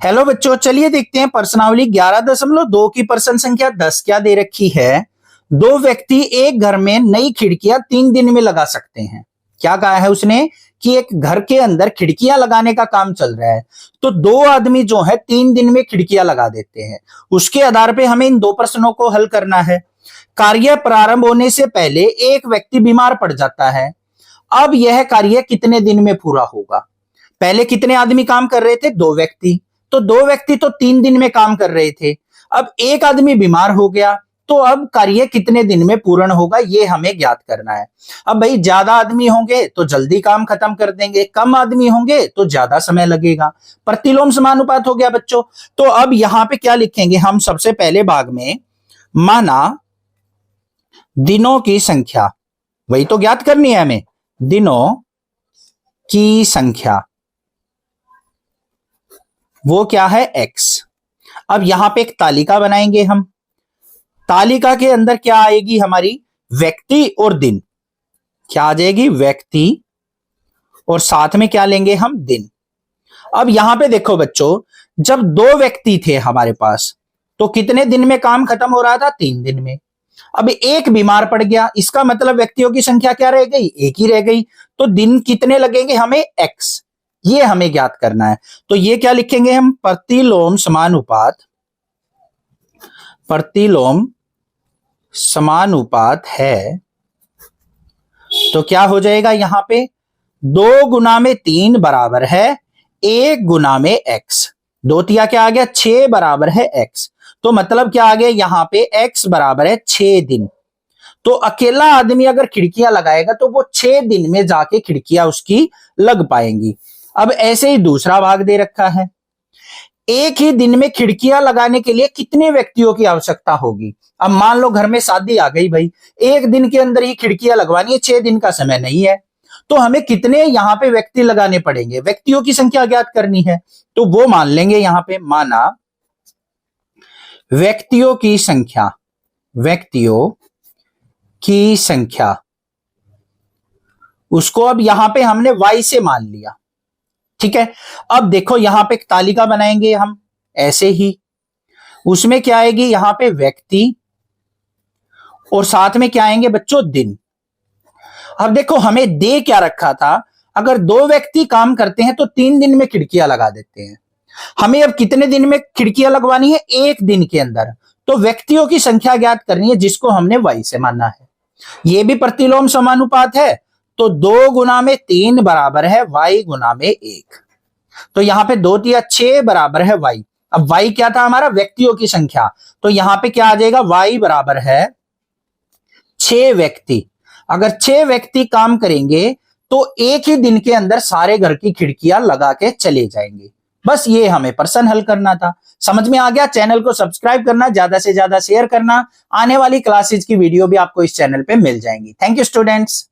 Hello बच्चों, चलिए देखते हैं प्रश्नावली 11.2 की प्रश्न संख्या 10 क्या दे रखी है। दो व्यक्ति एक घर में नई खिड़कियां 3 दिन में लगा सकते हैं। क्या कहा है उसने कि एक घर के अंदर खिड़कियां लगाने का काम चल रहा है, तो दो आदमी जो है 3 दिन में खिड़कियां लगा देते हैं। उसके आधार पे हमें इन दो प्रश्नों को हल करना है। कार्य प्रारंभ होने से पहले एक व्यक्ति बीमार पड़ जाता है। अब यह कार्य कितने दिन में पूरा होगा? पहले कितने आदमी काम कर रहे थे? दो व्यक्ति। तो दो व्यक्ति तो 3 दिन में काम कर रहे थे। अब एक आदमी बीमार हो गया, तो अब कार्य कितने दिन में पूर्ण होगा ये हमें ज्ञात करना है। अब भाई ज्यादा आदमी होंगे तो जल्दी काम खत्म कर देंगे, कम आदमी होंगे तो ज्यादा समय लगेगा। प्रतिलोम समानुपात हो गया बच्चों। तो अब यहां पे क्या लिखेंगे हम? सबसे पहले भाग में माना दिनों की संख्या, वही तो ज्ञात करनी है हमें, दिनों की संख्या वो क्या है? x। अब यहां पे एक तालिका बनाएंगे हम। तालिका के अंदर क्या आएगी हमारी? व्यक्ति और दिन। क्या आ जाएगी? व्यक्ति और साथ में क्या लेंगे हम? दिन। अब यहां पे देखो बच्चों, जब दो व्यक्ति थे हमारे पास तो कितने दिन में काम खत्म हो रहा था? 3 दिन में। अब एक बीमार पड़ गया, इसका मतलब व्यक्तियों की संख्या क्या रह गई? एक ही रह गई। तो दिन कितने लगेंगे हमें? x। ये हमें ज्ञात करना है। तो ये क्या लिखेंगे हम? प्रतिलोम समानुपात। प्रतिलोम समानुपात है तो क्या हो जाएगा यहां पे? 2 गुना में 3 बराबर है 1 गुना में x। 2 तिया क्या आ गया? 6 बराबर है x। तो मतलब क्या आ गया यहां पे? x बराबर है 6 दिन। तो अकेला आदमी अगर खिड़कियां लगाएगा तो वो 6 दिन में जाके खिड़कियां उसकी लग पाएंगी। अब ऐसे ही दूसरा भाग दे रखा है। एक ही दिन में खिड़कियां लगाने के लिए कितने व्यक्तियों की आवश्यकता होगी? अब मान लो घर में शादी आ गई भाई, एक दिन के अंदर ही खिड़कियां लगवानी है, 6 दिन का समय नहीं है, तो हमें कितने यहां पे व्यक्ति लगाने पड़ेंगे? व्यक्तियों की संख्या ज्ञात करनी है, तो वो मान लेंगे यहां पे, माना व्यक्तियों की संख्या, व्यक्तियों की संख्या उसको अब यहां पे हमने y से मान लिया। ठीक है। अब देखो यहां पे एक तालिका बनाएंगे हम ऐसे ही। उसमें क्या आएगी? यहां पे व्यक्ति और साथ में क्या आएंगे बच्चों? दिन। अब देखो हमें दे क्या रखा था? अगर दो व्यक्ति काम करते हैं तो 3 दिन में खिड़कियां लगा देते हैं। हमें अब कितने दिन में खिड़कियां लगवानी है? 1 दिन के अंदर। तो व्यक्तियों की संख्या ज्ञात करनी है जिसको हमने y से माना है। यह भी प्रतिलोम समानुपात है, तो 2 गुना में 3 बराबर है y गुना में 1। तो यहां पे 2 तिया 6 बराबर है y। अब y क्या था हमारा? व्यक्तियों की संख्या। तो यहां पे क्या आ जाएगा? y बराबर है 6 व्यक्ति। अगर 6 व्यक्ति काम करेंगे तो एक ही दिन के अंदर सारे घर की खिड़कियां लगा के चले जाएंगे। बस ये हमें प्रश्न हल करना था। समझ में आ गया? चैनल को सब्सक्राइब करना, ज्यादा से ज्यादा शेयर करना। आने वाली क्लासेज की वीडियो भी आपको इस चैनल पे मिल जाएंगी। Thank you students.